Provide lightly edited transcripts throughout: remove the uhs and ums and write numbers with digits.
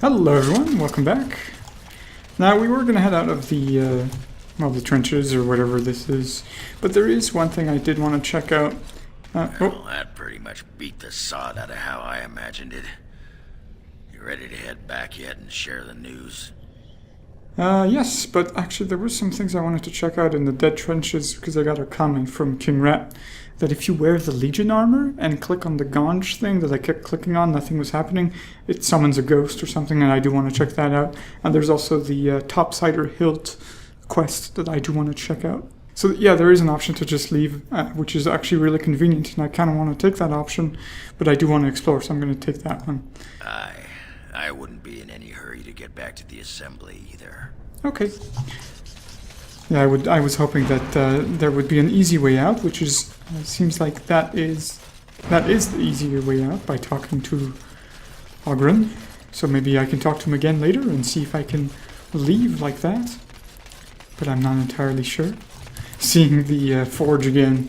Hello everyone, welcome back. Now we were going to head out of the, the trenches or whatever this is, but there is one thing I did want to check out. Well, that pretty much beat the sod out of how I imagined it. You ready to head back yet and share the news? Yes, but actually there were some things I wanted to check out in the dead trenches because I got a comment from King Rat that if you wear the Legion armor and click on the Ganj thing that I kept clicking on, nothing was happening, it summons a ghost or something, and I do want to check that out. And there's also the Topsider Hilt quest that I do want to check out. So yeah, there is an option to just leave, which is actually really convenient, and I kind of want to take that option, but I do want to explore, so I'm going to take that one. I wouldn't be in any hurry to get back to the assembly either. Okay. Yeah, I was hoping that there would be an easy way out, which is seems like that is the easier way out by talking to Ogren. So maybe I can talk to him again later and see if I can leave like that. But I'm not entirely sure. Seeing the forge again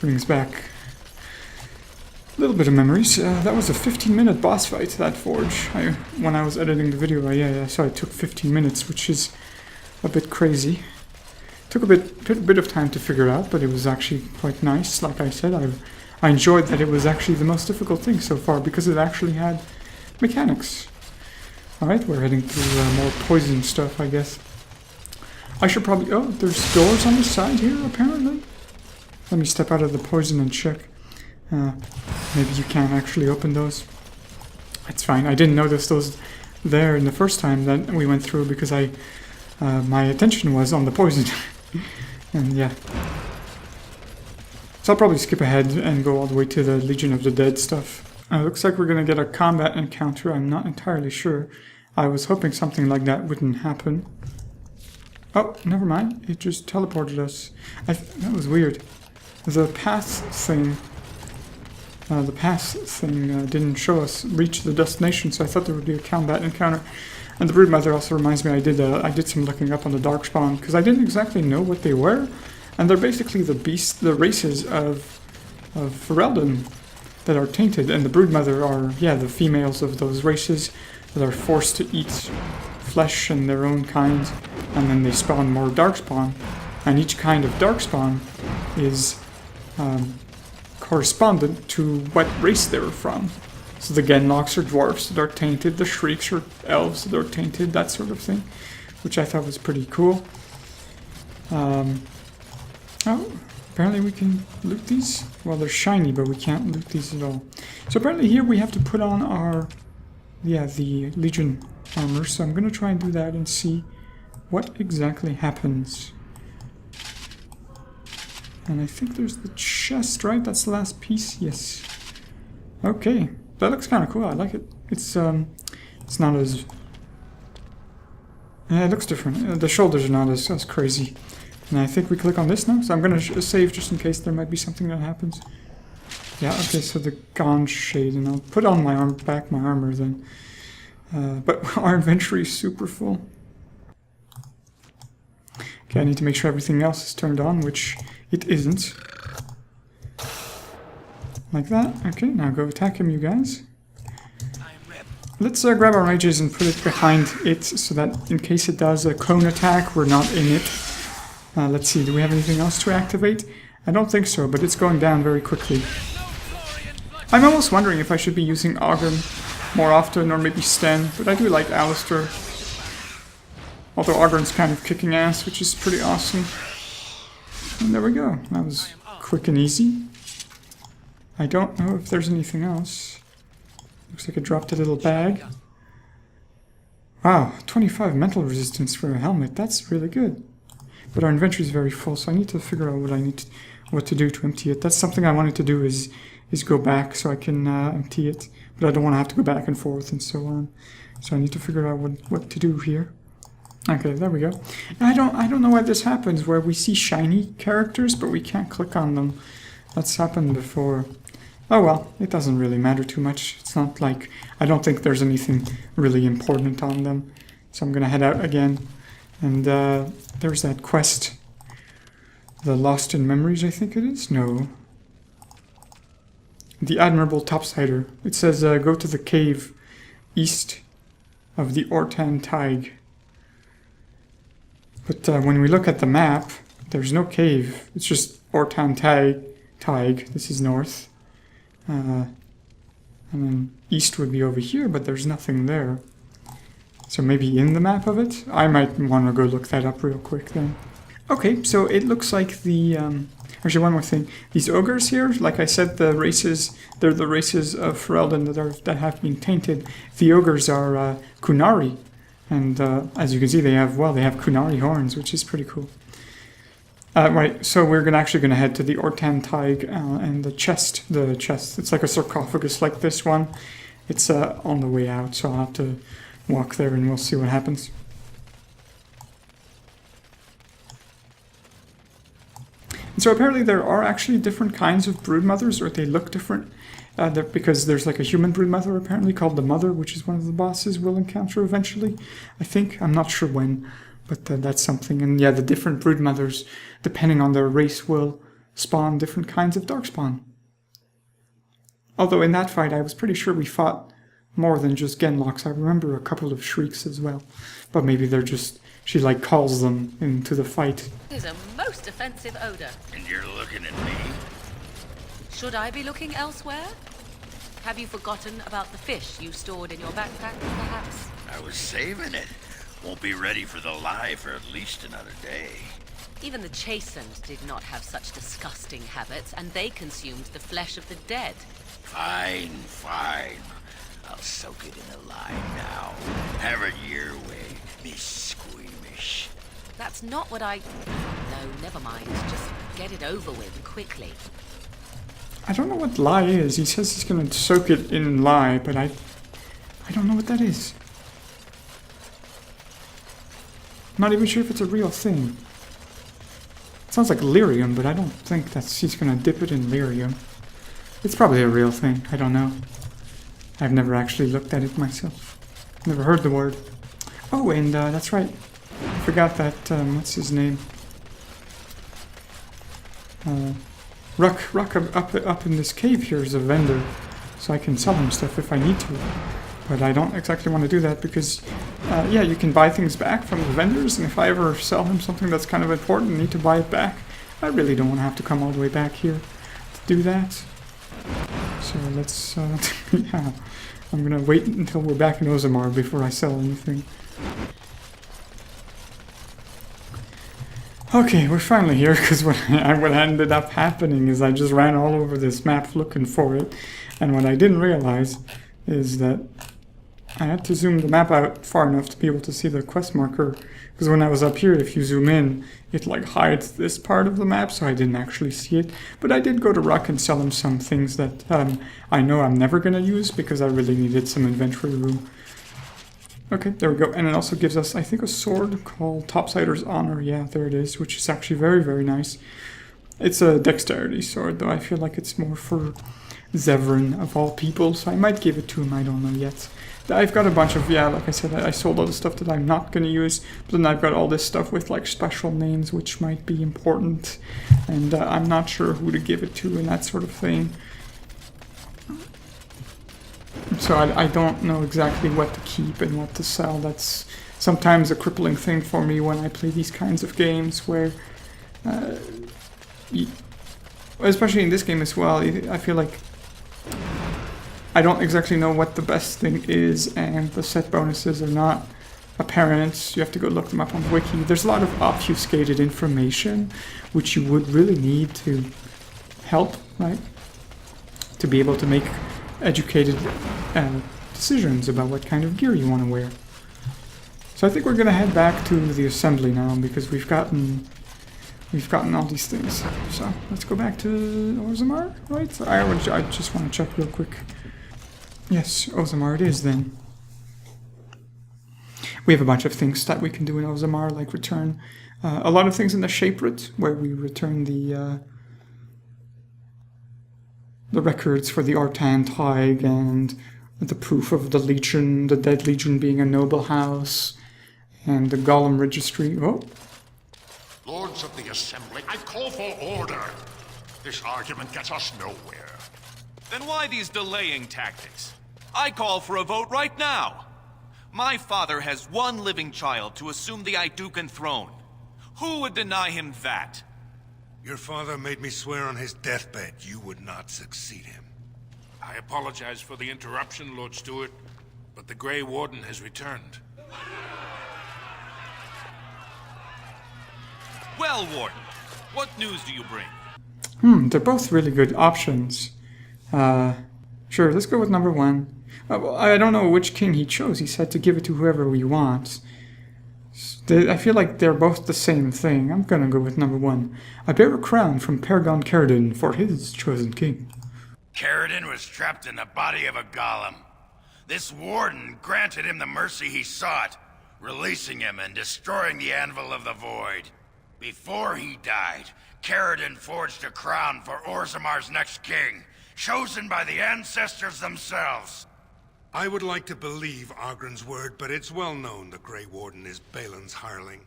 brings back a little bit of memories. That was a 15-minute boss fight, that forge. When I was editing the video, I saw it took 15 minutes, which is a bit crazy. Took a bit of time to figure out, but it was actually quite nice. Like I said, I enjoyed that it was actually the most difficult thing so far because it actually had mechanics. Alright, we're heading through more poison stuff, I guess. I should probably... Oh, there's doors on the side here, apparently. Let me step out of the poison and check. Maybe you can't actually open those. That's fine. I didn't notice those there in the first time that we went through because my attention was on the poison. And yeah. So I'll probably skip ahead and go all the way to the Legion of the Dead stuff. Looks like we're going to get a combat encounter. I'm not entirely sure. I was hoping something like that wouldn't happen. Oh, never mind. It just teleported us. That was weird. The path thing didn't show us reach the destination, so I thought there would be a combat encounter. And the Broodmother also reminds me I did some looking up on the Darkspawn because I didn't exactly know what they were, and they're basically the races of Ferelden that are tainted, and the Broodmother are the females of those races that are forced to eat flesh and their own kind, and then they spawn more Darkspawn, and each kind of Darkspawn is correspondent to what race they were from. So the Genlocks are dwarfs that are tainted, the Shrieks are elves that are tainted, that sort of thing, which I thought was pretty cool. Oh, apparently we can loot these. Well, they're shiny, but we can't loot these at all. So apparently here we have to put on our, the Legion armor. So I'm going to try and do that and see what exactly happens. And I think there's the chest, right? That's the last piece. Yes. Okay. That looks kind of cool. I like it. It's not as... Yeah, it looks different. The shoulders are not as crazy. And I think we click on this now. So I'm going to save just in case there might be something that happens. Yeah, okay, so the Ganj shade. And I'll put on my armor then. But our inventory is super full. Okay, I need to make sure everything else is turned on, which it isn't. Like that. Okay, now go attack him, you guys. Let's grab our mages and put it behind it so that in case it does a cone attack, we're not in it. Let's see, do we have anything else to activate? I don't think so, but it's going down very quickly. I'm almost wondering if I should be using Ogren more often, or maybe Sten, but I do like Alistair. Although Ogren's kind of kicking ass, which is pretty awesome. And there we go. That was quick and easy. I don't know if there's anything else. Looks like I dropped a little bag. Wow, 25 mental resistance for a helmet. That's really good. But our inventory is very full, so I need to figure out what to do to empty it. That's something I wanted to do is go back so I can empty it. But I don't want to have to go back and forth and so on. So I need to figure out what to do here. Okay, there we go. I don't know why this happens, where we see shiny characters, but we can't click on them. That's happened before. Oh well, it doesn't really matter too much. It's not like... I don't think there's anything really important on them. So I'm gonna head out again. And there's that quest. The Lost in Memories, I think it is? No. The Admirable Topsider. It says go to the cave east of the Ortan Teig. But when we look at the map, there's no cave. It's just Ortan Teig. This is north. And then east would be over here, but there's nothing there. So maybe in the map of it? I might want to go look that up real quick then. Okay, so it looks like the... actually, one more thing. These ogres here, like I said, they're the races of Ferelden that have been tainted. The ogres are Kunari. And as you can see, they have Kunari horns, which is pretty cool. Right, so we're actually going to head to the Ortan Teig and the chest. It's like a sarcophagus like this one. It's on the way out, so I'll have to walk there and we'll see what happens. And so apparently there are actually different kinds of broodmothers, or they look different. Because there's like a human broodmother apparently called the Mother, which is one of the bosses we'll encounter eventually. I think. I'm not sure when, but that's something. And yeah, the different broodmothers, depending on their race, will spawn different kinds of darkspawn. Although in that fight, I was pretty sure we fought more than just Genlocks. I remember a couple of Shrieks as well. But maybe they're just... she like calls them into the fight. There's a most offensive odor. And you're looking at me? Should I be looking elsewhere? Have you forgotten about the fish you stored in your backpack, perhaps? I was saving it. Won't be ready for the live for at least another day. Even the chastened did not have such disgusting habits, and they consumed the flesh of the dead. Fine, fine. I'll soak it in the lime now. Have it your way, Miss Squeamish. That's not what I... No, never mind. Just get it over with quickly. I don't know what lye is. He says he's going to soak it in lye, but I don't know what that is. I'm not even sure if it's a real thing. It sounds like lyrium, but I don't think he's going to dip it in lyrium. It's probably a real thing. I don't know. I've never actually looked at it myself. Never heard the word. Oh, and that's right. I forgot that, what's his name? Ruck up in this cave here is a vendor, so I can sell him stuff if I need to. But I don't exactly want to do that because, yeah, you can buy things back from the vendors, and if I ever sell him something that's kind of important and need to buy it back, I really don't want to have to come all the way back here to do that. So let's, yeah, I'm going to wait until we're back in Orzammar before I sell anything. Okay, we're finally here, because what ended up happening is I just ran all over this map looking for it, and what I didn't realize is that I had to zoom the map out far enough to be able to see the quest marker, because when I was up here, if you zoom in, it like hides this part of the map, so I didn't actually see it. But I did go to Ruck and sell him some things that I know I'm never going to use, because I really needed some inventory room. Okay, there we go. And it also gives us, I think, a sword called Topsider's Honor. Yeah, there it is, which is actually very, very nice. It's a dexterity sword, though I feel like it's more for Zevran, of all people, so I might give it to him, I don't know yet. I've got a bunch of, yeah, like I said, I sold all the stuff that I'm not going to use, but then I've got all this stuff with, like, special names, which might be important, and I'm not sure who to give it to and that sort of thing. So I don't know exactly what to keep and what to sell. That's sometimes a crippling thing for me when I play these kinds of games where, especially in this game as well, I feel like I don't exactly know what the best thing is, and the set bonuses are not apparent. You have to go look them up on the wiki. There's a lot of obfuscated information, which you would really need to help, right? To be able to make educated decisions about what kind of gear you want to wear. So I think we're going to head back to the assembly now, because we've gotten all these things. So let's go back to Orzammar, right? I just want to check real quick. Yes, Orzammar it is then. We have a bunch of things that we can do in Orzammar, like return a lot of things in the Shape Route, where we return the records for the Ortan Teig and the proof of the Legion, the Dead Legion being a noble house, and the Golem Registry. Oh. Lords of the Assembly, I call for order. This argument gets us nowhere. Then why these delaying tactics? I call for a vote right now. My father has one living child to assume the Idukan throne. Who would deny him that? Your father made me swear on his deathbed you would not succeed him. I apologize for the interruption, Lord Stewart, but the Grey Warden has returned. Well, Warden, what news do you bring? They're both really good options. Sure, let's go with number 1. Well, I don't know which king he chose. He said to give it to whoever we want. I feel like they're both the same thing. I'm gonna go with number 1. I bear a crown from Paragon Caradon for his chosen king. Caradon was trapped in the body of a golem. This warden granted him the mercy he sought, releasing him and destroying the Anvil of the Void. Before he died, Caradon forged a crown for Orzammar's next king, chosen by the ancestors themselves. I would like to believe Ogren's word, but it's well known the Grey Warden is Bhelen's hireling.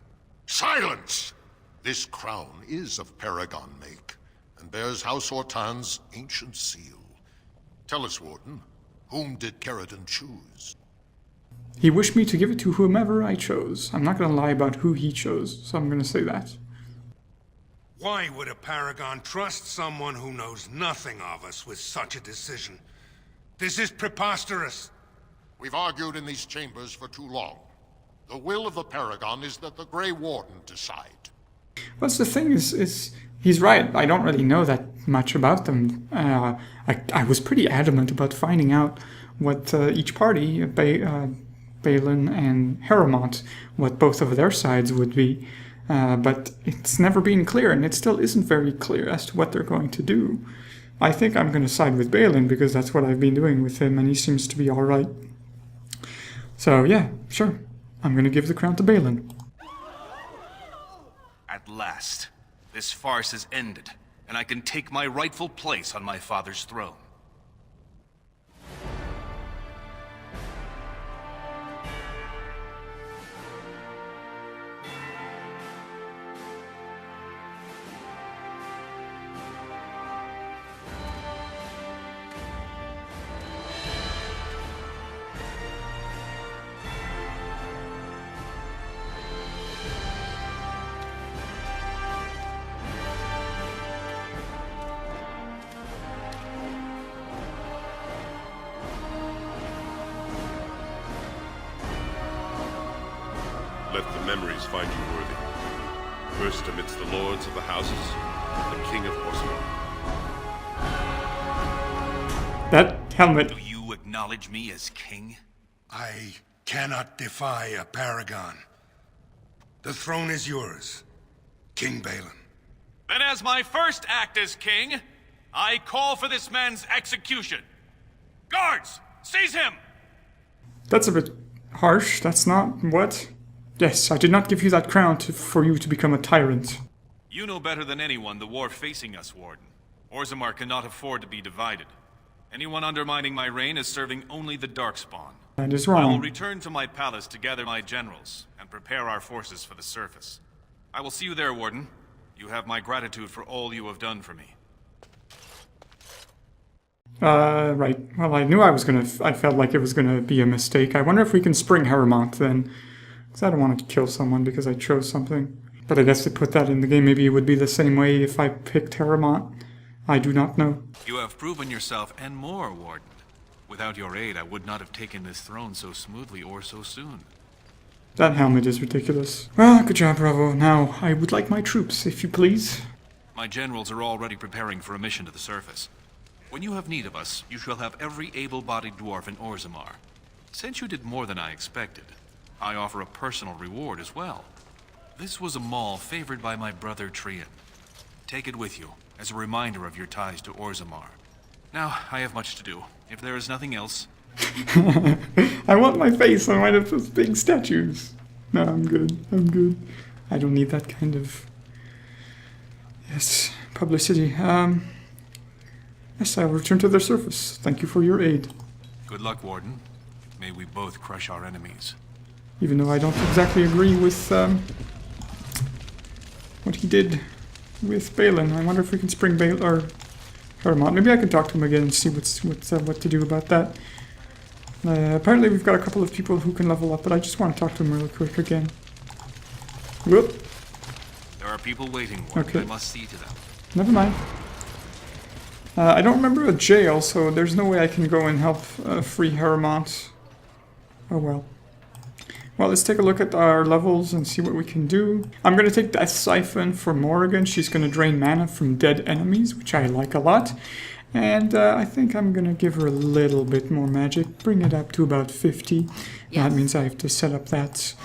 Silence! This crown is of Paragon make, and bears House Ortan's ancient seal. Tell us, Warden, whom did Caradon choose? He wished me to give it to whomever I chose. I'm not gonna lie about who he chose, so I'm gonna say that. Why would a Paragon trust someone who knows nothing of us with such a decision? This is preposterous. We've argued in these chambers for too long. The will of the Paragon is that the Grey Warden decide. What's the thing is he's right. I don't really know that much about them. I was pretty adamant about finding out what each party, Bhelen and Harrowmont, what both of their sides would be. But it's never been clear, and it still isn't very clear as to what they're going to do. I think I'm going to side with Bhelen because that's what I've been doing with him, and he seems to be alright. So yeah, sure. I'm going to give the crown to Bhelen. At last, this farce has ended, and I can take my rightful place on my father's throne. Let the memories find you worthy. First amidst the lords of the houses, the King of Orzammar. That helmet. Do you acknowledge me as king? I cannot defy a Paragon. The throne is yours, King Bhelen. Then as my first act as king, I call for this man's execution. Guards, seize him! That's a bit harsh. That's not what? Yes, I did not give you that crown for you to become a tyrant. You know better than anyone the war facing us, Warden. Orzammar cannot afford to be divided. Anyone undermining my reign is serving only the Darkspawn. That is I will wrong. return to my palace to gather my generals and prepare our forces for the surface. I will see you there, Warden. You have my gratitude for all you have done for me. Right. Well, I knew I felt like it was gonna be a mistake. I wonder if we can spring Harrowmont then. Because I don't want to kill someone because I chose something. But I guess they put that in the game. Maybe it would be the same way if I picked Harrowmont. I do not know. You have proven yourself and more, Warden. Without your aid, I would not have taken this throne so smoothly or so soon. That helmet is ridiculous. Well, good job, Bravo. Now, I would like my troops, if you please. My generals are already preparing for a mission to the surface. When you have need of us, you shall have every able-bodied dwarf in Orzammar. Since you did more than I expected, I offer a personal reward as well. This was a mall favored by my brother Trian. Take it with you, as a reminder of your ties to Orzammar. Now, I have much to do. If there is nothing else... I want my face on one of those big statues. No, I'm good. I'm good. I don't need that kind of... Yes, publicity. Yes, I will return to the surface. Thank you for your aid. Good luck, Warden. May we both crush our enemies. Even though I don't exactly agree with what he did with Bhelen. I wonder if we can spring Bhelen or Harrowmont. Maybe I can talk to him again and see what to do about that. Apparently we've got a couple of people who can level up, but I just want to talk to them really quick again. Whoop. There are people waiting, Warden. Okay. I must see to them. Never mind. I don't remember a jail, so there's no way I can go and help free Hermont. Oh well. Well, let's take a look at our levels and see what we can do. I'm going to take Death Siphon for Morrigan. She's going to drain mana from dead enemies, which I like a lot. And I think I'm going to give her a little bit more magic. Bring it up to about 50. Yes. That means I have to set up that...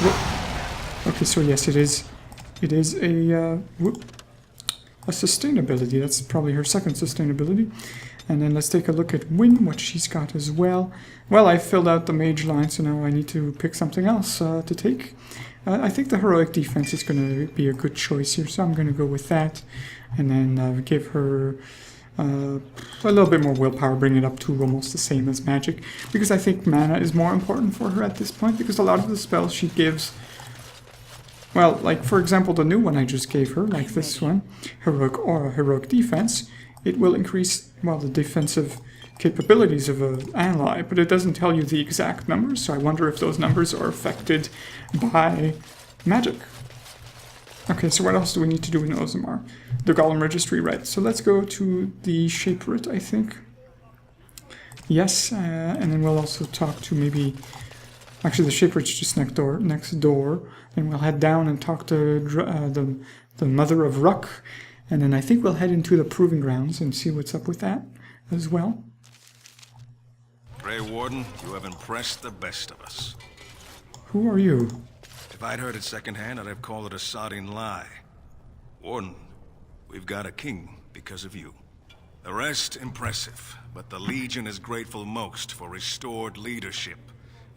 Whoop. Okay, so yes, it is a... Whoop. A sustainability. That's probably her second sustainability. And then let's take a look at Win, what she's got as well. Well, I filled out the mage line, so now I need to pick something else to take. I think the heroic defense is going to be a good choice here, so I'm going to go with that. And then give her a little bit more willpower, bring it up to almost the same as magic. Because I think mana is more important for her at this point, because a lot of the spells she gives... Well, like for example, the new one I just gave her, like this one, heroic defense, it will increase, well, the defensive capabilities of an ally, but it doesn't tell you the exact numbers, so I wonder if those numbers are affected by magic. Okay, so what else do we need to do in Orzammar? The Golem Registry, right. So let's go to the Shaperate, I think. Yes, and then we'll also talk to maybe... Actually, the Shaperate's just next door. And we'll head down and talk to the Mother of Ruck. And then I think we'll head into the Proving Grounds and see what's up with that as well. Grey Warden, you have impressed the best of us. Who are you? If I'd heard it secondhand, I'd have called it a sodding lie. Warden, we've got a king because of you. The rest, impressive, but the Legion is grateful most for restored leadership.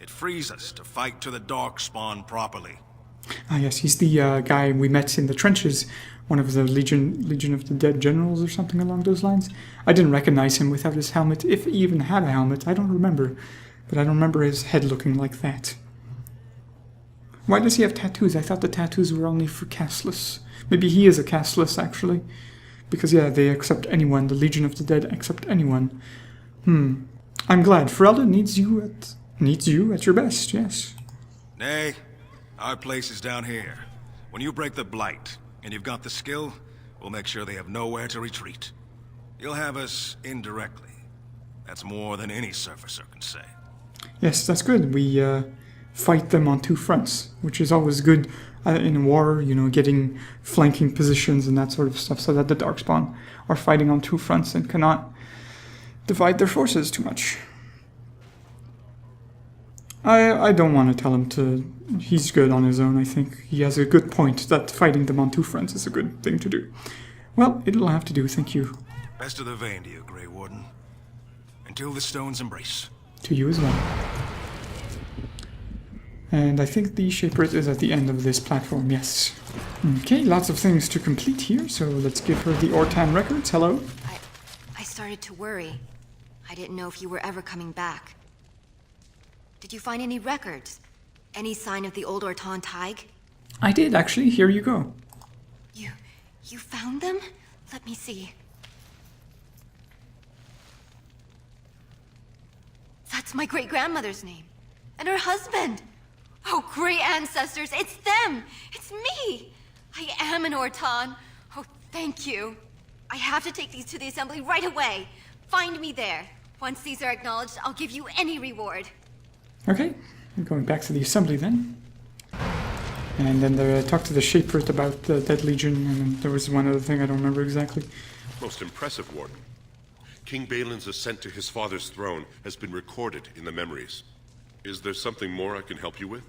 It frees us to fight to the Darkspawn properly. Ah yes, he's the guy we met in the trenches. One of the Legion of the Dead generals or something along those lines. I didn't recognize him without his helmet, if he even had a helmet. I don't remember. But I don't remember his head looking like that. Why does he have tattoos? I thought the tattoos were only for casteless. Maybe he is a casteless, actually. Because, yeah, they accept anyone. The Legion of the Dead accept anyone. I'm glad. Ferelden needs you at your best, yes. Nay, our place is down here. When you break the Blight, and you've got the skill, we'll make sure they have nowhere to retreat. You'll have us indirectly. That's more than any surfacer can say. Yes, that's good. We fight them on two fronts, which is always good in war, you know, getting flanking positions and that sort of stuff, so that the Darkspawn are fighting on two fronts and cannot divide their forces too much. I don't want to tell him to... He's good on his own, I think. He has a good point that fighting them on two fronts is a good thing to do. Well, it'll have to do, thank you. Best of the vein to you, Grey Warden. Until the stones embrace. To you as well. And I think the Shaperate is at the end of this platform, yes. Okay, lots of things to complete here, so let's give her the Ortan records. Hello? I started to worry. I didn't know if you were ever coming back. Did you find any records? Any sign of the old Ortan Tig? I did, actually. Here you go. You found them? Let me see. That's my great-grandmother's name. And her husband. Oh, great ancestors, it's them! It's me! I am an Ortan. Oh, thank you. I have to take these to the assembly right away. Find me there. Once these are acknowledged, I'll give you any reward. Okay, I'm going back to the assembly then. And then talk to the Shaperate about the Dead Legion, and then there was one other thing I don't remember exactly. Most impressive, Warden. King Bhelen's ascent to his father's throne has been recorded in the memories. Is there something more I can help you with?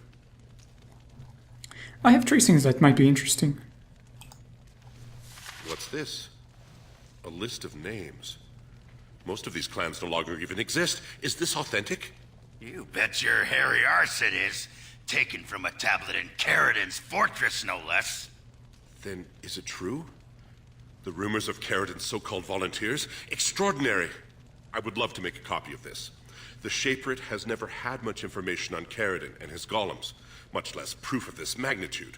I have tracings that might be interesting. What's this? A list of names. Most of these clans no longer even exist. Is this authentic? You bet your hairy arse it is. Taken from a tablet in Caridin's fortress, no less. Then is it true? The rumors of Caridin's so-called volunteers? Extraordinary! I would love to make a copy of this. The Shaperate has never had much information on Caridin and his golems, much less proof of this magnitude.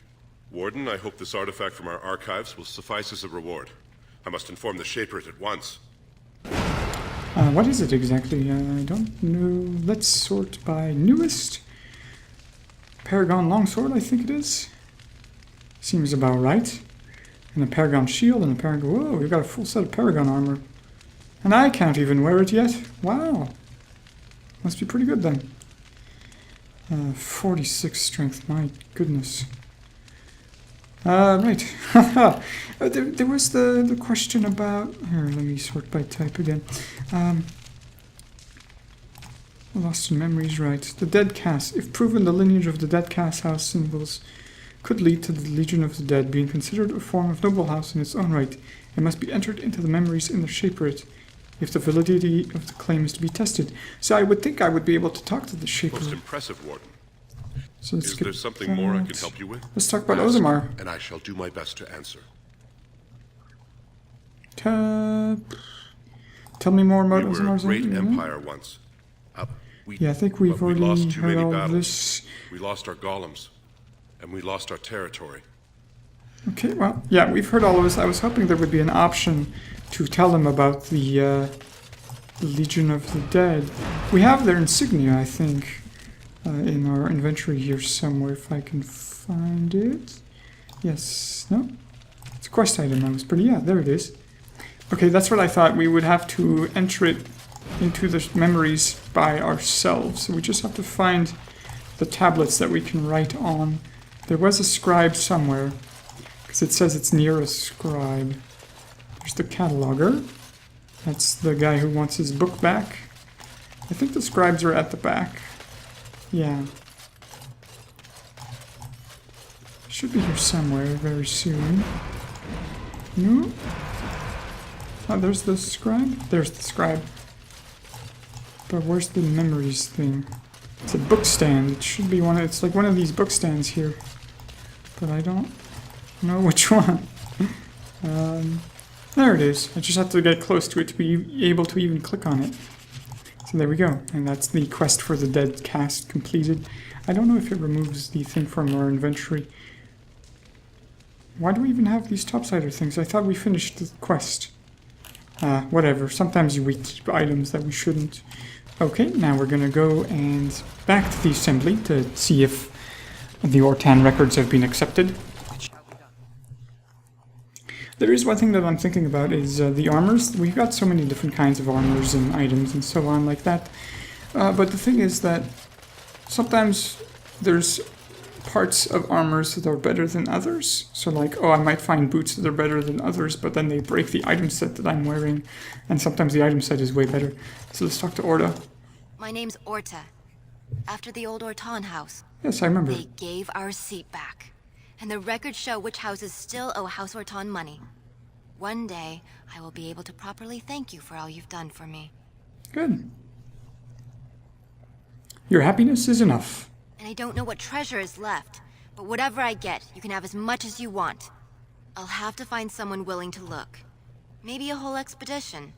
Warden, I hope this artifact from our archives will suffice as a reward. I must inform the Shaperate at once. What is it exactly? I don't know. Let's sort by newest. Paragon longsword, I think it is. Seems about right. And a Paragon shield and a Paragon... Whoa, we've got a full set of Paragon armor. And I can't even wear it yet. Wow. Must be pretty good then. 46 strength, my goodness. Right. There was the question about... Here, let me sort by type again. Lost in memories, right. The Dead Caste. If proven, the lineage of the Dead Caste house symbols could lead to the Legion of the Dead, being considered a form of noble house in its own right. It must be entered into the memories in the Shaperate if the validity of the claim is to be tested. So I would think I would be able to talk to the Shaperate. Most impressive, Warden. So Is there something more I can help you with? Let's talk about Ask, Orzammar. and I shall do my best to answer. Tell me more about We were a Orzammar's great empire once. Yeah, I think we've we already lost too heard many all of battles. this. We lost our golems, and we lost our territory. Okay, well, yeah, we've heard all of this. I was hoping there would be an option to tell them about the Legion of the Dead. We have their insignia, I think, in our inventory here somewhere, if I can find it. Yes, no? It's a quest item, I was pretty... Yeah, there it is. Okay, that's what I thought. We would have to enter it into the memories by ourselves. So we just have to find the tablets that we can write on. There was a scribe somewhere, because it says it's near a scribe. There's the cataloger. That's the guy who wants his book back. I think the scribes are at the back. Yeah. Should be here somewhere very soon. No? Oh, there's the scribe? There's the scribe. But where's the memories thing? It's a book stand. It should be it's like one of these book stands here. But I don't know which one. There it is. I just have to get close to it to be able to even click on it. So there we go. And that's the quest for the Dead Caste completed. I don't know if it removes the thing from our inventory. Why do we even have these topsider things? I thought we finished the quest. Whatever. Sometimes we keep items that we shouldn't. Okay, now we're gonna go and back to the assembly to see if the Ortan records have been accepted. There is one thing that I'm thinking about is the armors. We've got so many different kinds of armors and items and so on like that. But the thing is that sometimes there's parts of armors that are better than others. So like, oh, I might find boots that are better than others, but then they break the item set that I'm wearing. And sometimes the item set is way better. So let's talk to Orta. My name's Orta. After the old Ortan house. Yes, I remember. They gave our seat back. And the records show which houses still owe House Ortan money. One day, I will be able to properly thank you for all you've done for me. Good. Your happiness is enough. And I don't know what treasure is left, but whatever I get, you can have as much as you want. I'll have to find someone willing to look. Maybe a whole expedition.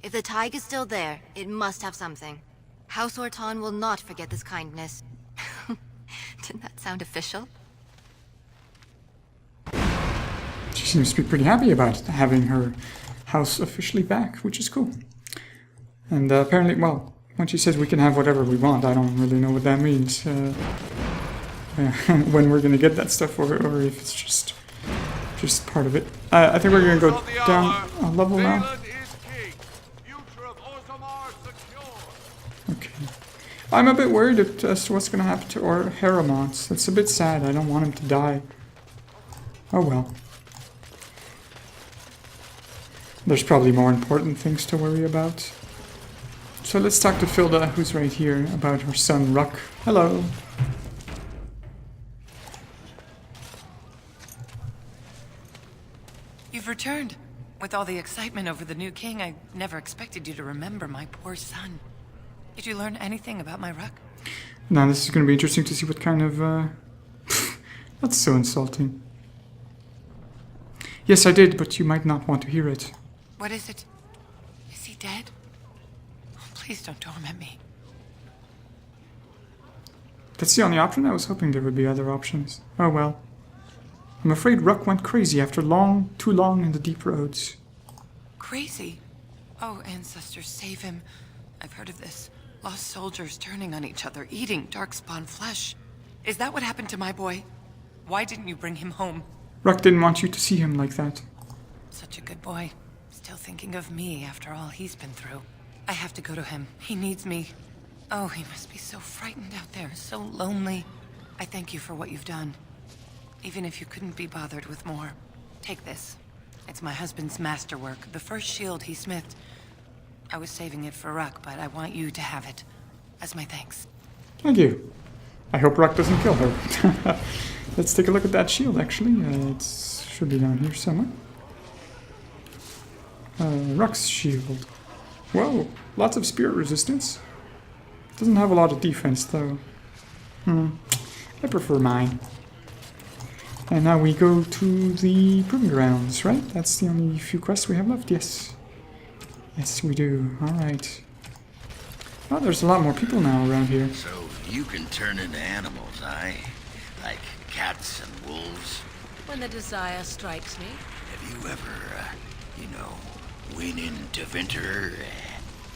If the Tig is still there, it must have something. House Ortan will not forget this kindness. Didn't that sound official? She seems to be pretty happy about having her house officially back, which is cool. And apparently, well, when she says we can have whatever we want, I don't really know what that means. When we're going to get that stuff, or if it's just part of it. I think we're going to go down a level now. Okay. I'm a bit worried as to what's going to happen to Haramont. It's a bit sad. I don't want him to die. Oh well. There's probably more important things to worry about. So let's talk to Filda, who's right here, about her son Ruck. Hello. You've returned. With all the excitement over the new king, I never expected you to remember my poor son. Did you learn anything about my Ruck? Now this is going to be interesting to see what kind of... That's so insulting. Yes, I did, but you might not want to hear it. What is it? Is he dead? Oh, please don't torment me. That's the only option? I was hoping there would be other options. Oh well. I'm afraid Ruck went crazy after too long in the deep roads. Crazy? Oh, ancestors, save him. I've heard of this. Lost soldiers turning on each other, eating darkspawn flesh. Is that what happened to my boy? Why didn't you bring him home? Ruck didn't want you to see him like that. Such a good boy. Still thinking of me after all he's been through. I have to go to him. He needs me. Oh, he must be so frightened out there, so lonely. I thank you for what you've done. Even if you couldn't be bothered with more. Take this. It's my husband's masterwork, the first shield he smithed. I was saving it for Ruck, but I want you to have it. As my thanks. Thank you. I hope Ruck doesn't kill her. Let's take a look at that shield, actually. It should be down here somewhere. Ruck's shield. Whoa, lots of spirit resistance. Doesn't have a lot of defense, though. I prefer mine. And now we go to the Proving Grounds, right? That's the only few quests we have left, yes. Yes, we do. Alright. Oh, there's a lot more people now around here. So you can turn into animals, aye? Like cats and wolves? When the desire strikes me. Have you ever, went into winter?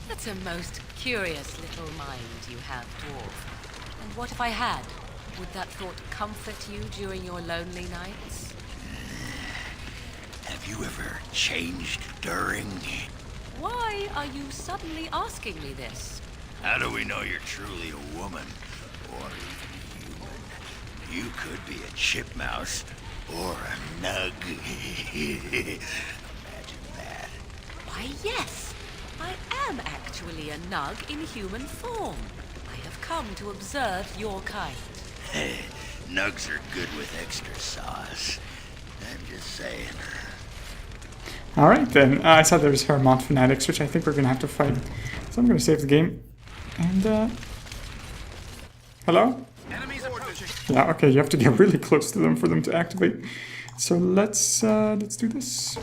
That's a most curious little mind you have, dwarf. And what if I had? Would that thought comfort you during your lonely nights? Have you ever changed during? Why are you suddenly asking me this? How do we know you're truly a woman? Or even human? You could be a chipmouse or a nug. Imagine that. Why, yes. I am actually a nug in human form. I have come to observe your kind. Nugs are good with extra sauce. I'm just saying. Alright then, I saw there was Hermont Fanatics, which I think we're going to have to fight. So I'm going to save the game. And, hello? Yeah, okay, you have to get really close to them for them to activate. So let's do this.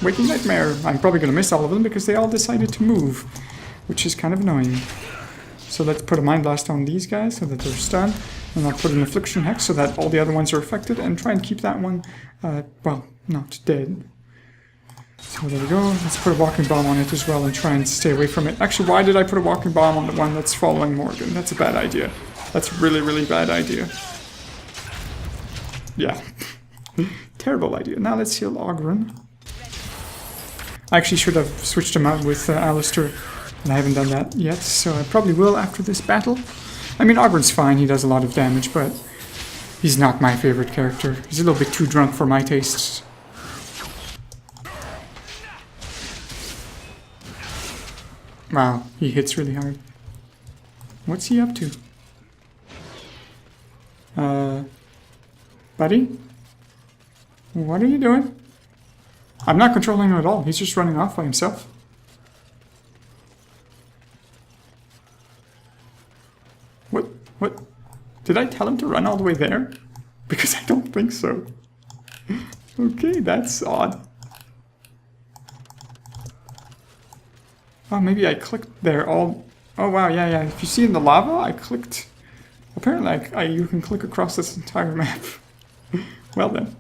Waking Nightmare. I'm probably going to miss all of them because they all decided to move, which is kind of annoying. So let's put a Mind Blast on these guys so that they're stunned. And I'll put an Affliction Hex so that all the other ones are affected and try and keep that one, well, not dead. So there we go. Let's put a Walking Bomb on it as well and try and stay away from it. Actually, why did I put a Walking Bomb on the one that's following Morgan? That's a bad idea. That's a really, really bad idea. Yeah. Terrible idea. Now let's heal Ogren. I actually should have switched him out with Alistair, and I haven't done that yet, so I probably will after this battle. I mean, Ogren's fine, he does a lot of damage, but he's not my favorite character. He's a little bit too drunk for my tastes. Wow, he hits really hard. What's he up to? Buddy? What are you doing? I'm not controlling him at all. He's just running off by himself. What? What? Did I tell him to run all the way there? Because I don't think so. Okay, that's odd. Oh, maybe I clicked there all... Oh, wow, yeah. If you see in the lava, I clicked... Apparently, you can click across this entire map. Well then.